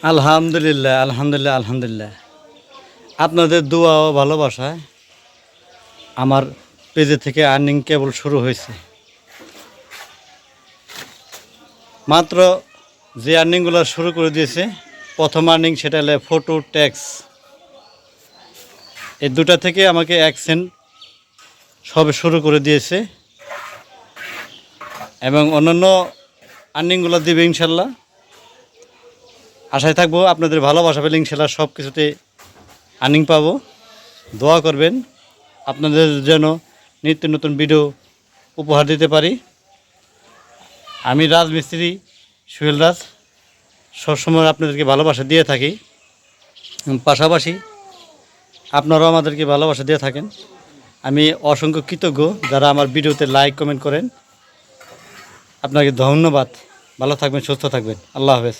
আলহামদুলিল্লাহ, আলহামদুলিল্লাহ, আলহামদুলিল্লাহ। আপনাদের দোয়া ও ভালোবাসায় আমার পেজে থেকে আর্নিং কেবল শুরু হয়েছে। মাত্র যে আর্নিংগুলো শুরু করে দিয়েছে, প্রথম আর্নিং সেটা হলো ফটো ট্যাক্স। এই দুটা থেকে আমাকে 1 সেন্ট সবে শুরু করে দিয়েছে এবং অন্যান্য আর্নিংগুলো দিবে ইনশাল্লাহ। আশায় থাকবো আপনাদের ভালোবাসা পেলে ইনশাল্লাহ সব কিছুতে আর্নিং পাবো। দোয়া করবেন আপনাদের যেন নিত্য নতুন ভিডিও উপহার দিতে পারি। আমি রাজমিস্ত্রি সোহেল রাজ সবসময় আপনাদেরকে ভালোবাসা দিয়ে থাকি, পাশাপাশি আপনারাও আমাদেরকে ভালোবাসা দিয়ে থাকেন। আমি অসংখ্য কৃতজ্ঞ যারা আমার ভিডিওতে লাইক কমেন্ট করেন। আপনাকে ধন্যবাদ। ভালো থাকবেন, সুস্থ থাকবেন। আল্লাহ হাফেজ।